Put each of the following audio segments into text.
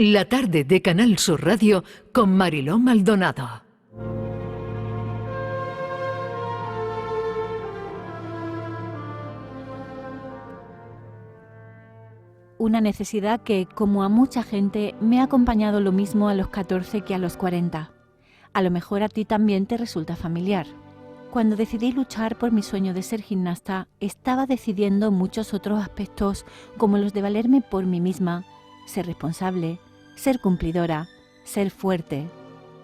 La tarde de Canal Sur Radio con Mariló Maldonado. Una necesidad que, como a mucha gente, me ha acompañado lo mismo a los 14 que a los 40. A lo mejor a ti también te resulta familiar. Cuando decidí luchar por mi sueño de ser gimnasta, estaba decidiendo muchos otros aspectos, como los de valerme por mí misma, ser responsable, ser cumplidora, ser fuerte.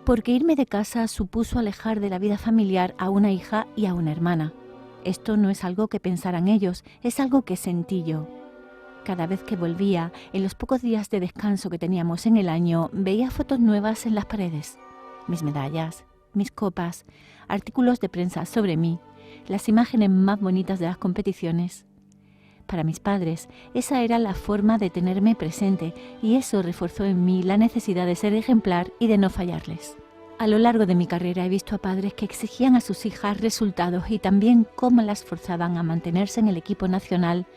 Porque irme de casa supuso alejar de la vida familiar a una hija y a una hermana. Esto no es algo que pensaran ellos, es algo que sentí yo. Cada vez que volvía, en los pocos días de descanso que teníamos en el año, veía fotos nuevas en las paredes. Mis medallas, mis copas, artículos de prensa sobre mí, las imágenes más bonitas de las competiciones. Para mis padres, esa era la forma de tenerme presente y eso reforzó en mí la necesidad de ser ejemplar y de no fallarles. A lo largo de mi carrera he visto a padres que exigían a sus hijas resultados y también cómo las forzaban a mantenerse en el equipo nacional,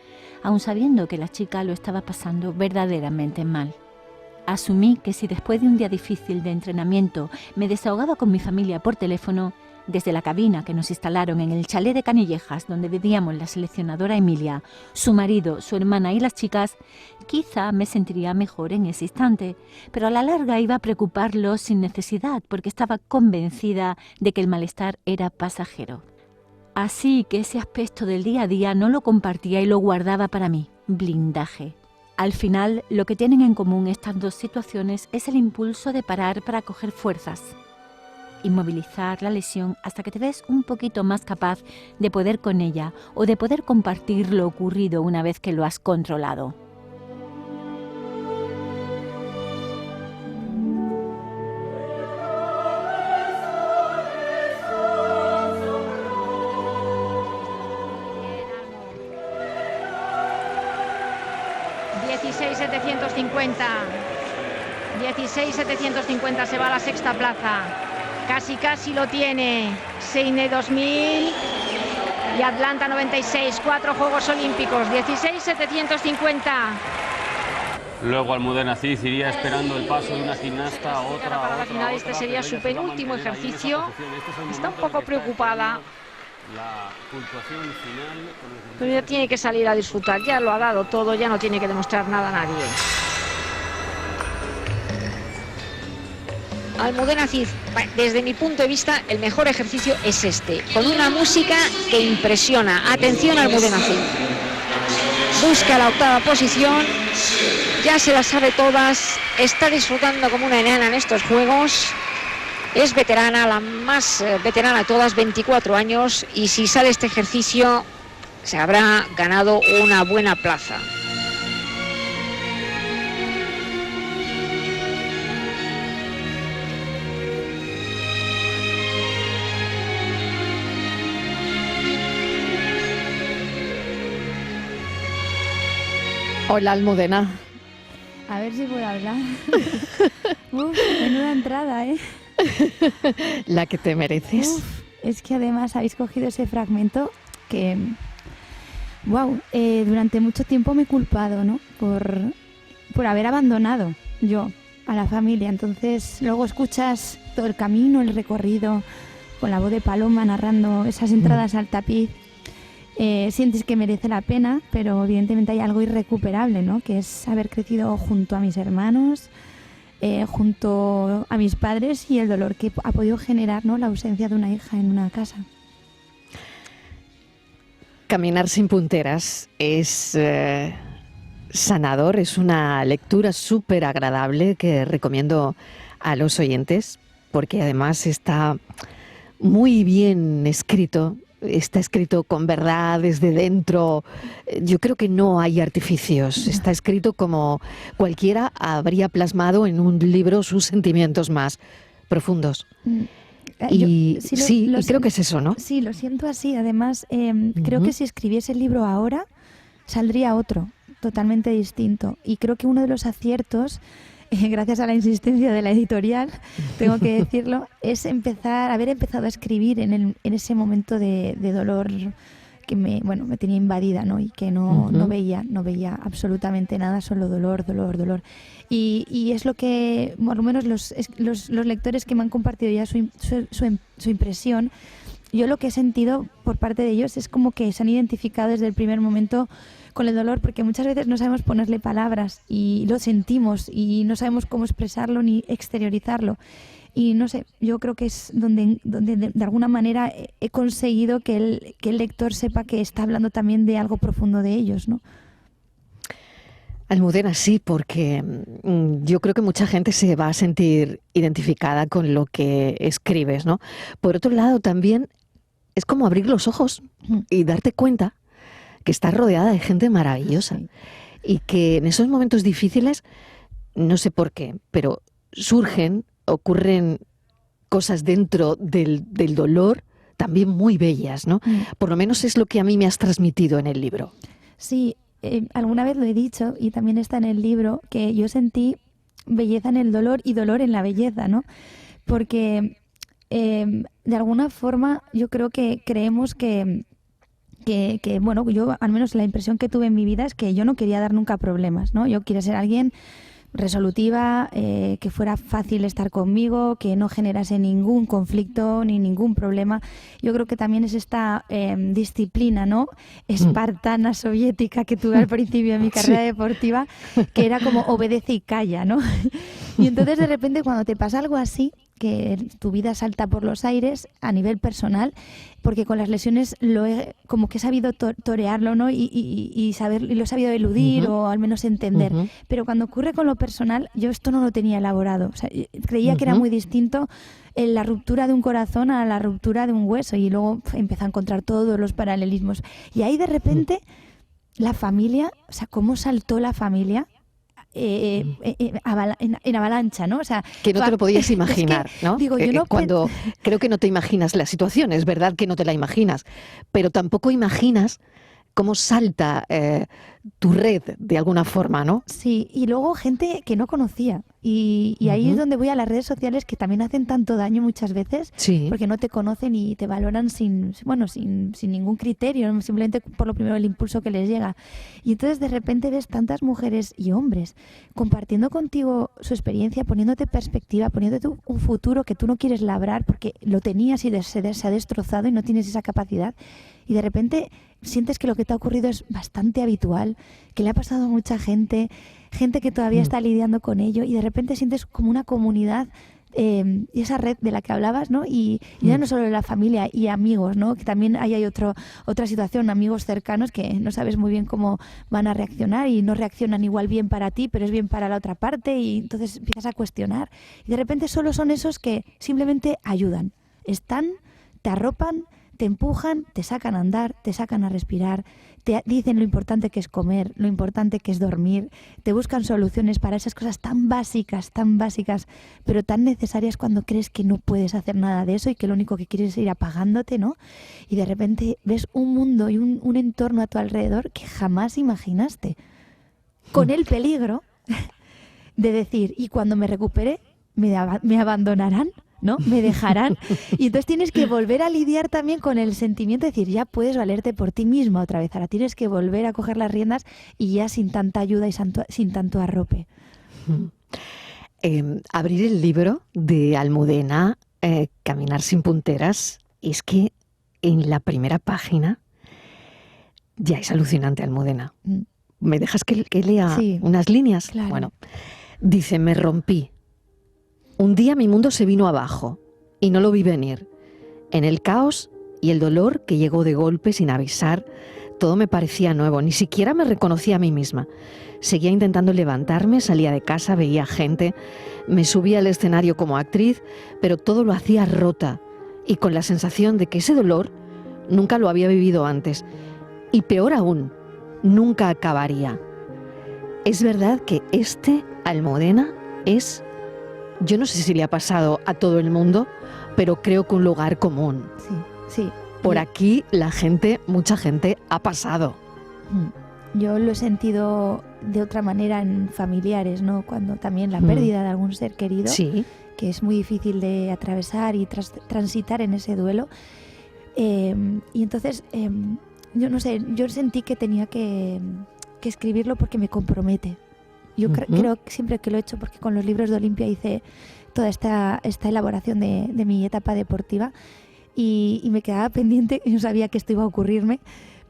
aun sabiendo que la chica lo estaba pasando verdaderamente mal. Asumí que si después de un día difícil de entrenamiento me desahogaba con mi familia por teléfono, desde la cabina que nos instalaron en el chalet de Canillejas donde vivíamos la seleccionadora Emilia, su marido, su hermana y las chicas, quizá me sentiría mejor en ese instante, pero a la larga iba a preocuparlos sin necesidad porque estaba convencida de que el malestar era pasajero. Así que ese aspecto del día a día no lo compartía y lo guardaba para mí, blindaje. Al final, lo que tienen en común estas dos situaciones es el impulso de parar para coger fuerzas. Inmovilizar la lesión hasta que te ves un poquito más capaz de poder con ella o de poder compartir lo ocurrido una vez que lo has controlado. $16,750 se va a la sexta plaza. Casi lo tiene Seine 2000 y Atlanta 96, 4 Juegos Olímpicos, 16,750. Luego Almudena Cid iría esperando el paso de una gimnasta a otra. Para la final este sería su penúltimo ejercicio. Está un poco preocupada, pero ya tiene que salir a disfrutar. Ya lo ha dado todo, ya no tiene que demostrar nada a nadie. Almudena Cid, desde mi punto de vista, el mejor ejercicio es este, con una música que impresiona. Atención, Almudena Cid. Busca la octava posición, ya se las sabe todas, está disfrutando como una enana en estos juegos. Es veterana, la más veterana de todas, 24 años, y si sale este ejercicio, se habrá ganado una buena plaza. Hola, Almudena. A ver si puedo hablar. Uf, menuda entrada, ¿eh? La que te mereces. Uf, es que además habéis cogido ese fragmento que... durante mucho tiempo me he culpado, ¿no? Por haber abandonado yo a la familia. Entonces luego escuchas todo el camino, el recorrido, con la voz de Paloma narrando esas entradas al tapiz. Sientes que merece la pena, pero evidentemente hay algo irrecuperable, ¿no? Que es haber crecido junto a mis hermanos, junto a mis padres y el dolor que ha podido generar, ¿no? La ausencia de una hija en una casa. Caminar sin punteras es sanador, es una lectura súper agradable que recomiendo a los oyentes porque además está muy bien escrito. Está escrito con verdad desde dentro. Yo creo que no hay artificios. Está escrito como cualquiera habría plasmado en un libro sus sentimientos más profundos. Y creo que es eso, ¿no? Sí, lo siento así. Además, creo que si escribiese el libro ahora, saldría otro, totalmente distinto. Y creo que uno de los aciertos, gracias a la insistencia de la editorial, tengo que decirlo, es haber empezado a escribir en ese momento de dolor que me tenía invadida, ¿no? Y que no veía absolutamente nada, solo dolor. Y es lo que, por lo menos los lectores que me han compartido ya su impresión, yo lo que he sentido por parte de ellos es como que se han identificado desde el primer momento con el dolor, porque muchas veces no sabemos ponerle palabras y lo sentimos y no sabemos cómo expresarlo ni exteriorizarlo. Y no sé, yo creo que es donde de alguna manera he conseguido que el lector sepa que está hablando también de algo profundo de ellos, ¿no? Almudena, sí, porque yo creo que mucha gente se va a sentir identificada con lo que escribes, ¿no? Por otro lado, también es como abrir los ojos y darte cuenta que estás rodeada de gente maravillosa, sí, y que en esos momentos difíciles, no sé por qué, pero ocurren cosas dentro del dolor también muy bellas, ¿no? Por lo menos es lo que a mí me has transmitido en el libro. Sí, alguna vez lo he dicho y también está en el libro, que yo sentí belleza en el dolor y dolor en la belleza, ¿no? Porque de alguna forma yo creo que creemos que bueno, yo al menos la impresión que tuve en mi vida es que yo no quería dar nunca problemas, ¿no? Yo quería ser alguien resolutiva, que fuera fácil estar conmigo, que no generase ningún conflicto ni ningún problema. Yo creo que también es esta disciplina, ¿no?, espartana, soviética, que tuve al principio de mi carrera deportiva, que era como obedece y calla, ¿no? Y entonces de repente cuando te pasa algo así, que tu vida salta por los aires a nivel personal, porque con las lesiones como que he sabido torearlo, ¿no? Y lo he sabido eludir o al menos entender. Pero cuando ocurre con lo personal, yo esto no lo tenía elaborado. O sea, creía que era muy distinto la ruptura de un corazón a la ruptura de un hueso, y luego empecé a encontrar todos los paralelismos. Y ahí de repente la familia, o sea, cómo saltó la familia en avalancha, ¿no? O sea, que no te lo podías imaginar, es que, ¿no? Digo, yo no cuando creo que no te imaginas la situación, es verdad que no te la imaginas, pero tampoco imaginas cómo salta tu red de alguna forma, ¿no? Sí, y luego gente que no conocía. Y ahí es donde voy a las redes sociales, que también hacen tanto daño muchas veces, sí, porque no te conocen y te valoran sin ningún criterio, simplemente por lo primero el impulso que les llega. Y entonces de repente ves tantas mujeres y hombres compartiendo contigo su experiencia, poniéndote perspectiva, poniéndote un futuro que tú no quieres labrar porque lo tenías y se ha destrozado y no tienes esa capacidad. Y de repente sientes que lo que te ha ocurrido es bastante habitual, que le ha pasado a mucha gente que todavía está lidiando con ello, y de repente sientes como una comunidad, y esa red de la que hablabas, ¿no? Y ya no solo la familia y amigos, ¿no? Que también ahí hay otra situación, amigos cercanos que no sabes muy bien cómo van a reaccionar y no reaccionan igual bien para ti, pero es bien para la otra parte, y entonces empiezas a cuestionar. Y de repente solo son esos que simplemente ayudan, te arropan, te empujan, te sacan a andar, te sacan a respirar, te dicen lo importante que es comer, lo importante que es dormir, te buscan soluciones para esas cosas tan básicas, pero tan necesarias cuando crees que no puedes hacer nada de eso y que lo único que quieres es ir apagándote, ¿no? Y de repente ves un mundo y un entorno a tu alrededor que jamás imaginaste, con el peligro de decir, y cuando me recupere, me abandonarán, ¿no? Me dejarán. Y entonces tienes que volver a lidiar también con el sentimiento de decir, ya puedes valerte por ti misma otra vez. Ahora tienes que volver a coger las riendas y ya sin tanta ayuda y sin tanto arrope. Abrir el libro de Almudena, Caminar sin punteras, es que en la primera página ya es alucinante, Almudena. ¿Me dejas que lea unas líneas? Claro. Bueno, dice, me rompí. Un día mi mundo se vino abajo y no lo vi venir. En el caos y el dolor que llegó de golpe sin avisar, todo me parecía nuevo, ni siquiera me reconocía a mí misma. Seguía intentando levantarme, salía de casa, veía gente, me subía al escenario como actriz, pero todo lo hacía rota y con la sensación de que ese dolor nunca lo había vivido antes. Y peor aún, nunca acabaría. Es verdad que Almudena, es... Yo no sé si le ha pasado a todo el mundo, pero creo que un lugar común. Sí. Por aquí mucha gente ha pasado. Yo lo he sentido de otra manera en familiares, ¿no? Cuando también la pérdida de algún ser querido, que es muy difícil de atravesar y transitar en ese duelo. Y entonces yo no sé, yo sentí que tenía que escribirlo porque me compromete. Yo creo que siempre que lo he hecho, porque con los libros de Olimpia hice toda esta elaboración de mi etapa deportiva y me quedaba pendiente, yo sabía que esto iba a ocurrirme,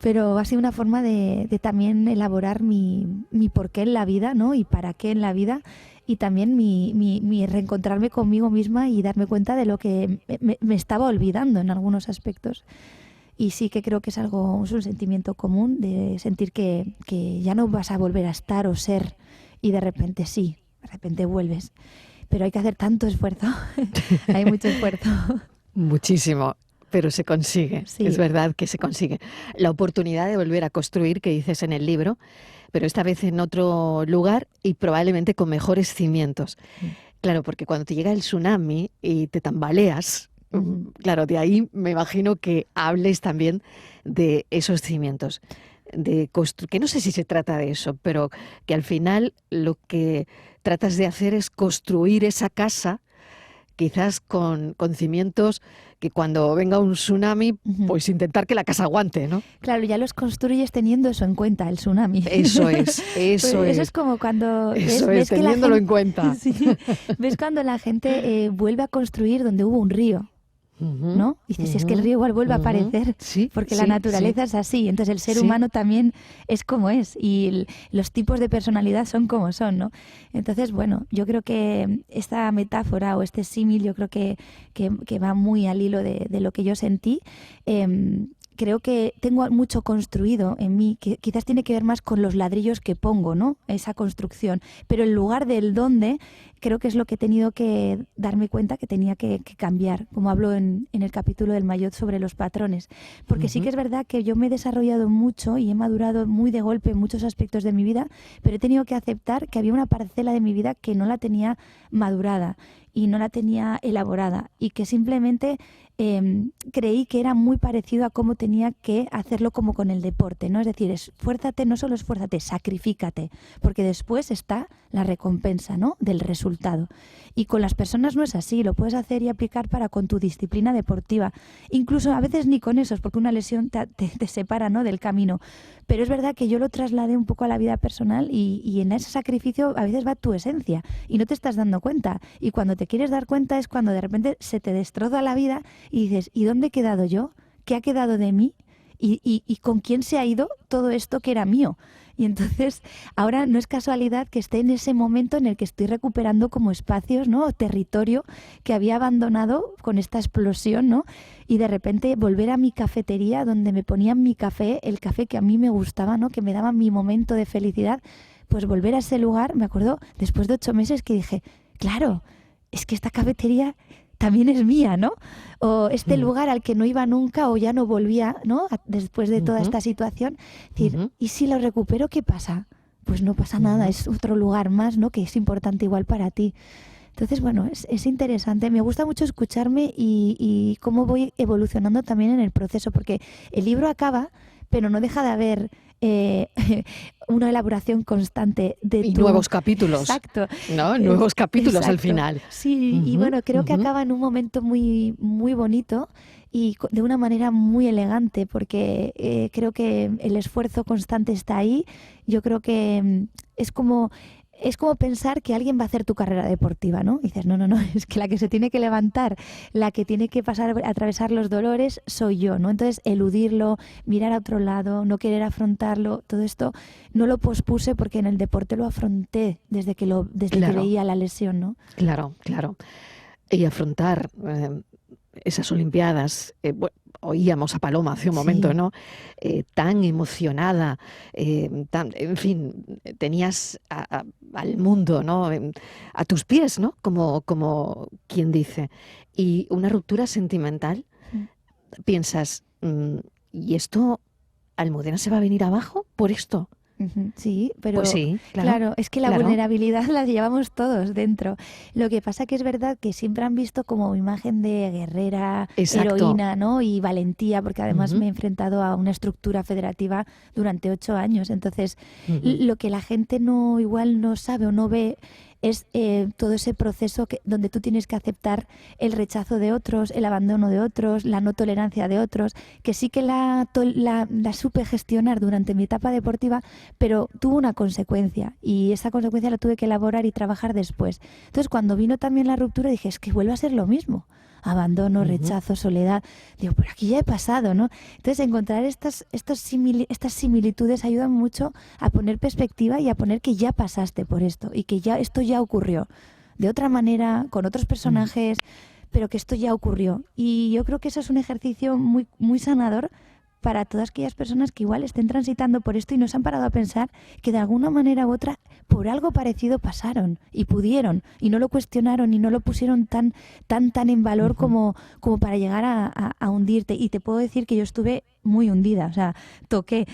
pero ha sido una forma de también elaborar mi porqué en la vida, ¿no? Y para qué en la vida, y también mi reencontrarme conmigo misma y darme cuenta de lo que me estaba olvidando en algunos aspectos. Y sí que creo que es un sentimiento común de sentir que ya no vas a volver a estar o ser, y de repente sí, de repente vuelves. Pero hay que hacer tanto esfuerzo, hay mucho esfuerzo. Muchísimo, pero se consigue, Sí. es verdad que se consigue. La oportunidad de volver a construir, que dices en el libro, pero esta vez en otro lugar y probablemente con mejores cimientos. Claro, porque cuando te llega el tsunami y te tambaleas, claro, de ahí me imagino que hables también de esos cimientos, que no sé si se trata de eso, pero que al final lo que tratas de hacer es construir esa casa, quizás con cimientos que cuando venga un tsunami, pues intentar que la casa aguante, ¿no? Claro, ya los construyes teniendo eso en cuenta, el tsunami. Eso es, eso Pues es. eso es como cuando Eso ves es, que la teniéndolo en gente, cuenta. sí, ves cuando la gente vuelve a construir donde hubo un río, ¿no? Y dices, si es que el río igual vuelve a aparecer, Sí, porque sí, la naturaleza sí. es así. Entonces el ser Sí. humano también es como es y los tipos de personalidad son como son, ¿no? Entonces, bueno, yo creo que esta metáfora o este símil yo creo que va muy al hilo de lo que yo sentí. Creo que tengo mucho construido en mí, que quizás tiene que ver más con los ladrillos que pongo, ¿no? Esa construcción. Pero en lugar del dónde, creo que es lo que he tenido que darme cuenta que tenía que cambiar, como hablo en el capítulo del Maillot sobre los patrones. Porque sí que es verdad que yo me he desarrollado mucho y he madurado muy de golpe en muchos aspectos de mi vida, pero he tenido que aceptar que había una parcela de mi vida que no la tenía madurada y no la tenía elaborada y que simplemente creí que era muy parecido a cómo tenía que hacerlo como con el deporte, ¿no? Es decir, esfuérzate, no solo esfuérzate, sacrifícate, porque después está la recompensa, ¿no? Del resultado. Y con las personas no es así, lo puedes hacer y aplicar para con tu disciplina deportiva, incluso a veces ni con esos, porque una lesión te separa, ¿no? Del camino. Pero es verdad que yo lo trasladé un poco a la vida personal y en ese sacrificio a veces va tu esencia y no te estás dando cuenta. Y cuando te quieres dar cuenta es cuando de repente se te destroza la vida y dices, ¿y dónde he quedado yo? ¿Qué ha quedado de mí? ¿Y con quién se ha ido todo esto que era mío? Y entonces ahora no es casualidad que esté en ese momento en el que estoy recuperando como espacios, ¿no? O territorio que había abandonado con esta explosión, ¿no? Y de repente volver a mi cafetería donde me ponían mi café, el café que a mí me gustaba, ¿no? Que me daba mi momento de felicidad, pues volver a ese lugar, me acuerdo después de 8 meses que dije, claro, es que esta cafetería también es mía, ¿no? O este lugar al que no iba nunca o ya no volvía, ¿no? Después de toda esta situación. Es decir, ¿y si lo recupero, qué pasa? Pues no pasa nada, es otro lugar más, ¿no? Que es importante igual para ti. Entonces, bueno, es interesante. Me gusta mucho escucharme y cómo voy evolucionando también en el proceso, porque el libro acaba, pero no deja de haber una elaboración constante de y nuevos capítulos. Exacto. ¿No? Nuevos capítulos al Exacto. final. Sí, y bueno, creo que acaba en un momento muy, muy bonito y de una manera muy elegante, porque creo que el esfuerzo constante está ahí. Yo creo que es como pensar que alguien va a hacer tu carrera deportiva, ¿no? Y dices, no, es que la que se tiene que levantar, la que tiene que atravesar los dolores soy yo, ¿no? Entonces, eludirlo, mirar a otro lado, no querer afrontarlo, todo esto no lo pospuse porque en el deporte lo afronté desde que veía la lesión, ¿no? Claro. Y afrontar esas Olimpiadas, oíamos a Paloma hace un momento, Sí. ¿no? Tan emocionada, en fin, tenías al mundo, ¿no? A tus pies, ¿no? Como quien dice. Y una ruptura sentimental, piensas, ¿y esto, Almudena se va a venir abajo por esto? Sí, pero Pues sí, claro, es que la claro. vulnerabilidad la llevamos todos dentro. Lo que pasa que es verdad que siempre han visto como imagen de guerrera, Exacto. heroína, ¿no? Y valentía, porque además me he enfrentado a una estructura federativa durante 8 años. Entonces, lo que la gente igual no sabe o no ve es todo ese proceso donde tú tienes que aceptar el rechazo de otros, el abandono de otros, la no tolerancia de otros, que sí que la supe gestionar durante mi etapa deportiva, pero tuvo una consecuencia y esa consecuencia la tuve que elaborar y trabajar después. Entonces, cuando vino también la ruptura, dije, es que vuelve a ser lo mismo. Abandono, rechazo, soledad. Digo, pero aquí ya he pasado, ¿no? Entonces, encontrar estas similitudes ayudan mucho a poner perspectiva y a poner que ya pasaste por esto y que ya esto ya ocurrió. De otra manera, con otros personajes, pero que esto ya ocurrió. Y yo creo que eso es un ejercicio muy, muy sanador para todas aquellas personas que igual estén transitando por esto y no se han parado a pensar que de alguna manera u otra por algo parecido pasaron y pudieron y no lo cuestionaron y no lo pusieron tan en valor como para llegar a hundirte. Y te puedo decir que yo estuve muy hundida, o sea, toqué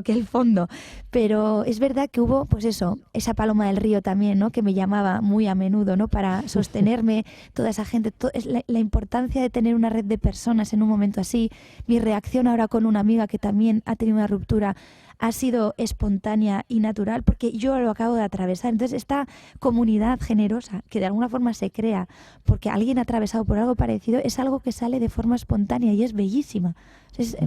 el fondo, pero es verdad que hubo, pues eso, esa paloma del río también, ¿no? Que me llamaba muy a menudo, ¿no? Para sostenerme, toda esa gente, es la importancia de tener una red de personas en un momento así. Mi reacción ahora con una amiga que también ha tenido una ruptura ha sido espontánea y natural porque yo lo acabo de atravesar. Entonces, esta comunidad generosa que de alguna forma se crea porque alguien ha atravesado por algo parecido es algo que sale de forma espontánea y es bellísima.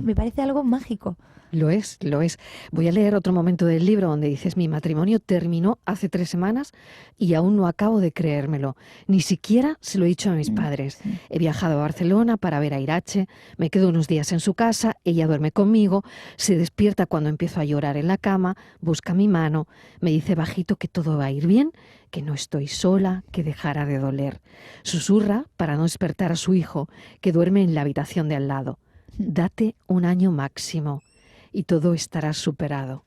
Me parece algo mágico. Lo es, lo es. Voy a leer otro momento del libro donde dices, mi matrimonio terminó hace 3 semanas y aún no acabo de creérmelo. Ni siquiera se lo he dicho a mis padres. Sí. He viajado a Barcelona para ver a Irache, me quedo unos días en su casa, ella duerme conmigo, se despierta cuando empiezo a llorar en la cama, busca mi mano, me dice bajito que todo va a ir bien, que no estoy sola, que dejará de doler. Susurra para no despertar a su hijo, que duerme en la habitación de al lado. Date 1 año máximo y todo estará superado.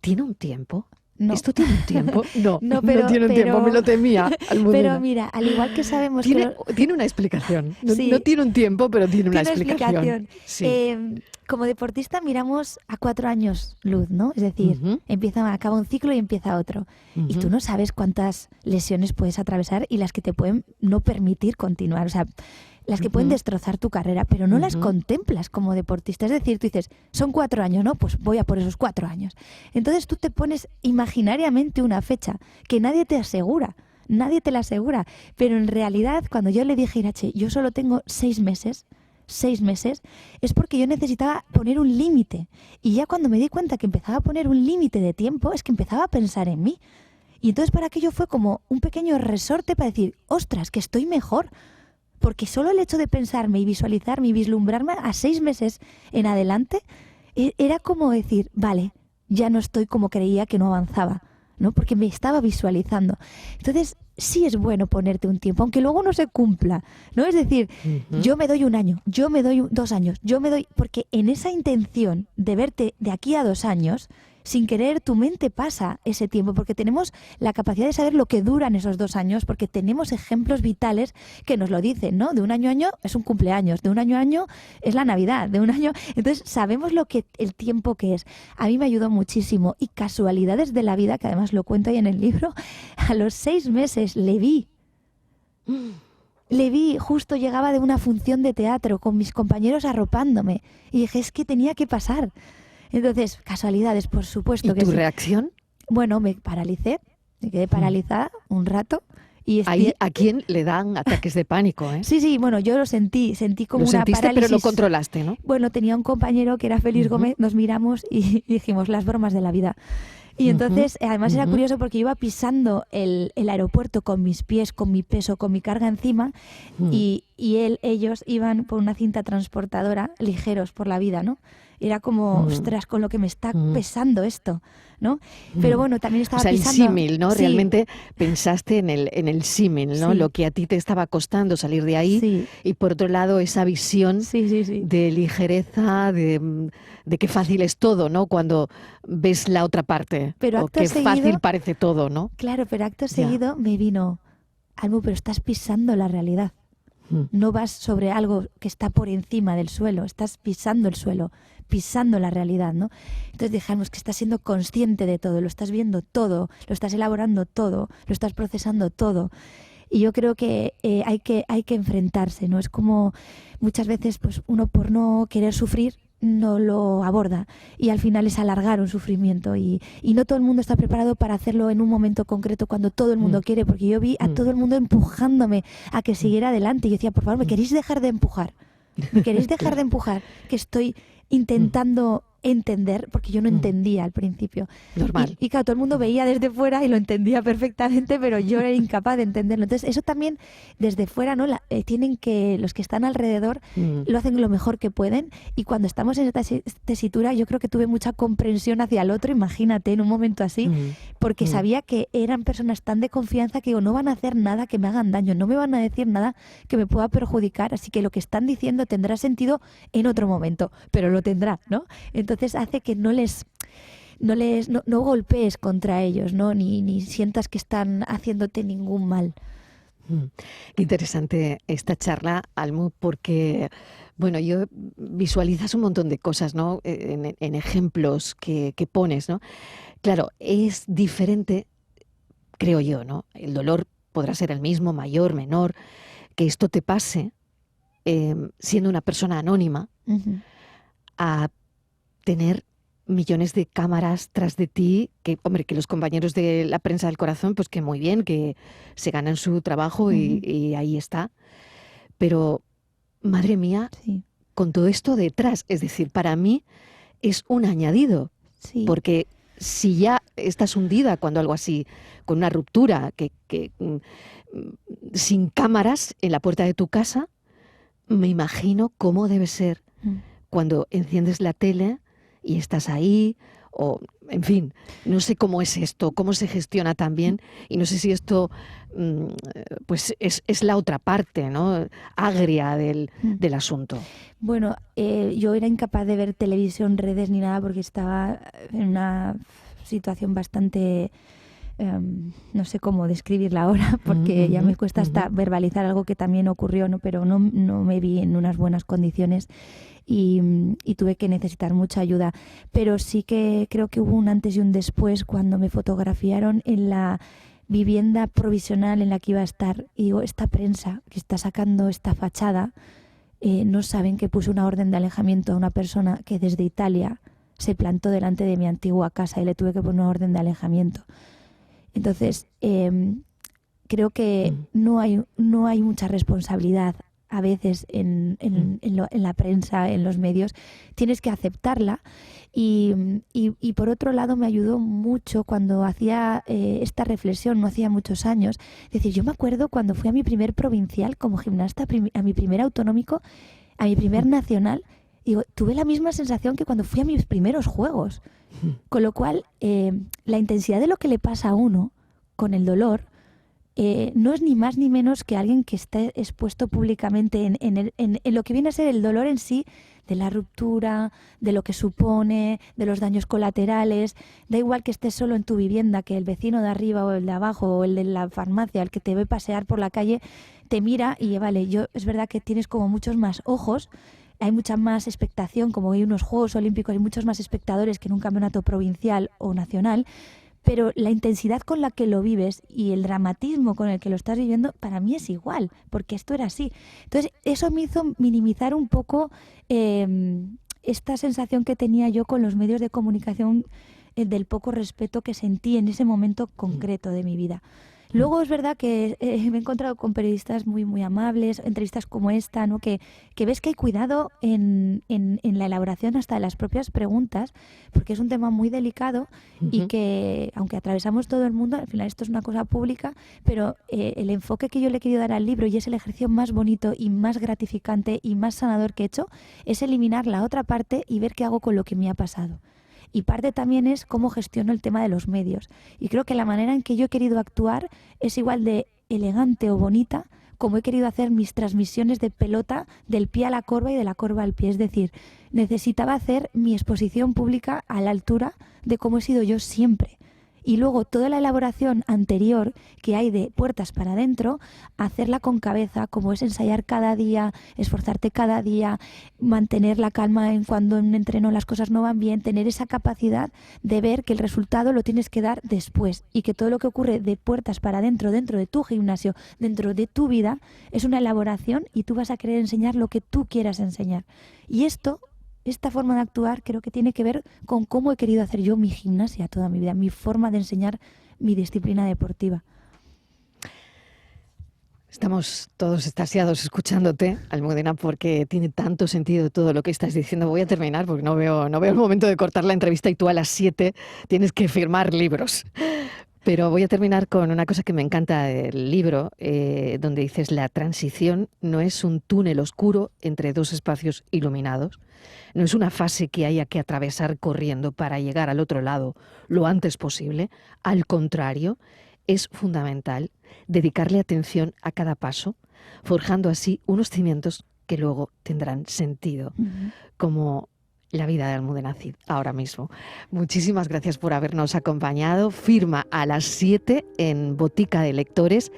¿Tiene un tiempo? No. ¿Esto tiene un tiempo? No, No, pero- tiene un pero- tiempo, me lo temía. Almudena. Pero mira, al igual que sabemos Tiene una explicación. No, Sí. no tiene un tiempo, pero tiene una Tiene explicación. Sí. Como deportista miramos a 4 años luz, ¿no? Es decir, Ujú. acaba un ciclo y empieza otro. Y Ujú. tú no sabes cuántas lesiones puedes atravesar y las que te pueden no permitir continuar. O sea, las que pueden Ujú. destrozar tu carrera, pero no las Ujú. contemplas como deportista. Es decir, tú dices, son 4 años, ¿no? Pues voy a por esos 4 años. Entonces tú te pones imaginariamente una fecha que nadie te asegura. Nadie te la asegura. Pero en realidad, cuando yo le dije a Irache, yo solo tengo 6 meses, es porque yo necesitaba poner un límite. Y ya cuando me di cuenta que empezaba a poner un límite de tiempo, es que empezaba a pensar en mí. Y entonces para aquello fue como un pequeño resorte para decir, ostras, que estoy mejor. Porque solo el hecho de pensarme y visualizarme y vislumbrarme a 6 meses en adelante, era como decir, vale, ya no estoy como creía que no avanzaba, ¿no? Porque me estaba visualizando. Entonces, sí es bueno ponerte un tiempo, aunque luego no se cumpla, ¿no? Es decir, Ujú. yo me doy 1 año, yo me doy 2 años, porque en esa intención de verte de aquí a 2 años, sin querer tu mente pasa ese tiempo, porque tenemos la capacidad de saber lo que duran esos 2 años, porque tenemos ejemplos vitales que nos lo dicen, ¿no? De 1 año a año es un cumpleaños, de 1 año a año es la Navidad, de 1 año... Entonces sabemos el tiempo que es. A mí me ayudó muchísimo y casualidades de la vida, que además lo cuento ahí en el libro, a los 6 meses le vi, justo llegaba de una función de teatro con mis compañeros arropándome y dije, es que tenía que pasar. Entonces, casualidades, por supuesto ¿Y que tu sí. reacción? Bueno, me paralicé, me quedé paralizada un rato. Y Ahí a quién le dan ataques de pánico, ¿eh? Sí, bueno, yo lo sentí como Lo una sentiste, parálisis. pero lo controlaste, ¿no? Bueno, tenía un compañero que era Félix Ujú. Gómez, nos miramos y dijimos las bromas de la vida. Y entonces, además era ujú. curioso porque iba pisando el aeropuerto con mis pies, con mi peso, con mi carga encima, Mm. y ellos iban por una cinta transportadora ligeros por la vida, ¿no? Era como, ostras, con lo que me está pesando esto, ¿no? Pero bueno, también estaba O sea, pisando... el símil, ¿no? Sí, Realmente pensaste en el símil, ¿no? Sí. Lo que a ti te estaba costando salir de ahí. Sí, Y por otro lado, esa visión sí. de ligereza, de qué fácil es todo, ¿no? Cuando ves la otra parte. Pero o acto qué seguido- fácil parece todo, ¿no? Claro, pero acto Ya. seguido me vino, Almu, pero estás pisando la realidad. Mm. No vas sobre algo que está por encima del suelo, estás pisando el suelo, pisando la realidad, ¿no? Entonces dijimos que estás siendo consciente de todo, lo estás viendo todo, lo estás elaborando todo, lo estás procesando todo. Y yo creo que hay que enfrentarse, ¿no? Es como muchas veces pues uno por no querer sufrir no lo aborda y al final es alargar un sufrimiento y no todo el mundo está preparado para hacerlo en un momento concreto cuando todo el mundo quiere, porque yo vi a todo el mundo empujándome a que siguiera adelante y yo decía, por favor, ¿me queréis dejar de empujar? ¿Me queréis dejar de empujar? Que estoy intentando entender, porque yo no entendía al principio. Normal. Y claro, todo el mundo veía desde fuera y lo entendía perfectamente, pero yo era incapaz de entenderlo. Entonces, eso también desde fuera, ¿no? Tienen que, los que están alrededor, lo hacen lo mejor que pueden. Y cuando estamos en esta tesitura, yo creo que tuve mucha comprensión hacia el otro, imagínate, en un momento así, porque sabía que eran personas tan de confianza que digo, no van a hacer nada que me hagan daño, no me van a decir nada que me pueda perjudicar, así que lo que están diciendo tendrá sentido en otro momento, pero lo tendrá, ¿no? Entonces hace que no golpees contra ellos, ¿no? Ni sientas que están haciéndote ningún mal. Qué interesante esta charla, Almu, porque, bueno, visualizas un montón de cosas, ¿no? En ejemplos que pones, ¿no? Claro, es diferente, creo yo, ¿no? El dolor podrá ser el mismo, mayor, menor, que esto te pase siendo una persona anónima, a tener millones de cámaras tras de ti, que, hombre, que los compañeros de la prensa del corazón, pues que muy bien, que se ganan su trabajo y ahí está. Pero, madre mía, con todo esto detrás, es decir, para mí es un añadido, porque si ya estás hundida cuando algo así, con una ruptura, sin cámaras en la puerta de tu casa, me imagino cómo debe ser cuando enciendes la tele y estás ahí, o en fin, no sé cómo es esto, cómo se gestiona también, y no sé si esto pues es la otra parte, ¿no? Agria del asunto. Bueno, yo era incapaz de ver televisión, redes ni nada porque estaba en una situación bastante... no sé cómo describirla ahora porque ya me cuesta hasta verbalizar algo que también ocurrió, ¿no? Pero no me vi en unas buenas condiciones y tuve que necesitar mucha ayuda, pero sí que creo que hubo un antes y un después cuando me fotografiaron en la vivienda provisional en la que iba a estar y digo, esta prensa que está sacando esta fachada no saben que puse una orden de alejamiento a una persona que desde Italia se plantó delante de mi antigua casa y le tuve que poner una orden de alejamiento. Entonces, creo que no hay mucha responsabilidad a veces en la prensa, en los medios. Tienes que aceptarla y por otro lado me ayudó mucho cuando hacía esta reflexión, no hacía muchos años. Es decir, yo me acuerdo cuando fui a mi primer provincial como gimnasta, a mi primer autonómico, a mi primer nacional, digo, tuve la misma sensación que cuando fui a mis primeros juegos. Con lo cual, la intensidad de lo que le pasa a uno con el dolor no es ni más ni menos que alguien que esté expuesto públicamente en lo que viene a ser el dolor en sí, de la ruptura, de lo que supone, de los daños colaterales. Da igual que estés solo en tu vivienda, que el vecino de arriba o el de abajo o el de la farmacia, el que te ve pasear por la calle, te mira y vale, es verdad que tienes como muchos más ojos, hay mucha más expectación, como hay unos Juegos Olímpicos, hay muchos más espectadores que en un campeonato provincial o nacional, pero la intensidad con la que lo vives y el dramatismo con el que lo estás viviendo, para mí es igual, porque esto era así. Entonces, eso me hizo minimizar un poco esta sensación que tenía yo con los medios de comunicación, del poco respeto que sentí en ese momento concreto de mi vida. Luego es verdad que me he encontrado con periodistas muy, muy amables, entrevistas como esta, ¿no? Que ves que hay cuidado en la elaboración hasta de las propias preguntas, porque es un tema muy delicado y que, aunque atravesamos todo el mundo, al final esto es una cosa pública, pero el enfoque que yo le he querido dar al libro, y es el ejercicio más bonito y más gratificante y más sanador que he hecho, es eliminar la otra parte y ver qué hago con lo que me ha pasado. Y parte también es cómo gestiono el tema de los medios. Y creo que la manera en que yo he querido actuar es igual de elegante o bonita como he querido hacer mis transmisiones de pelota del pie a la corva y de la corva al pie. Es decir, necesitaba hacer mi exposición pública a la altura de cómo he sido yo siempre. Y luego toda la elaboración anterior que hay de puertas para adentro, hacerla con cabeza, como es ensayar cada día, esforzarte cada día, mantener la calma en cuando en un entreno las cosas no van bien, tener esa capacidad de ver que el resultado lo tienes que dar después y que todo lo que ocurre de puertas para adentro, dentro de tu gimnasio, dentro de tu vida, es una elaboración y tú vas a querer enseñar lo que tú quieras enseñar. Y esto esta forma de actuar creo que tiene que ver con cómo he querido hacer yo mi gimnasia toda mi vida, mi forma de enseñar mi disciplina deportiva. Estamos todos extasiados escuchándote, Almudena, porque tiene tanto sentido todo lo que estás diciendo. Voy a terminar porque no veo el momento de cortar la entrevista y tú a las 7 tienes que firmar libros. Pero voy a terminar con una cosa que me encanta del libro, donde dices: la transición no es un túnel oscuro entre dos espacios iluminados, no es una fase que haya que atravesar corriendo para llegar al otro lado lo antes posible. Al contrario, es fundamental dedicarle atención a cada paso, forjando así unos cimientos que luego tendrán sentido, como la vida de Almudena Cid ahora mismo. Muchísimas gracias por habernos acompañado. Firma a las 7 en Botica de Lectores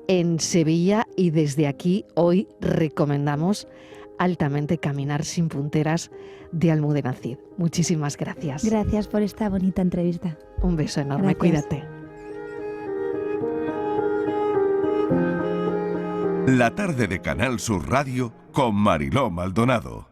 en Sevilla, y desde aquí hoy recomendamos altamente Caminar sin punteras de Almudena Cid. Muchísimas gracias. Gracias por esta bonita entrevista. Un beso enorme, Gracias. cuídate. La tarde de Canal Sur Radio con Mariló Maldonado.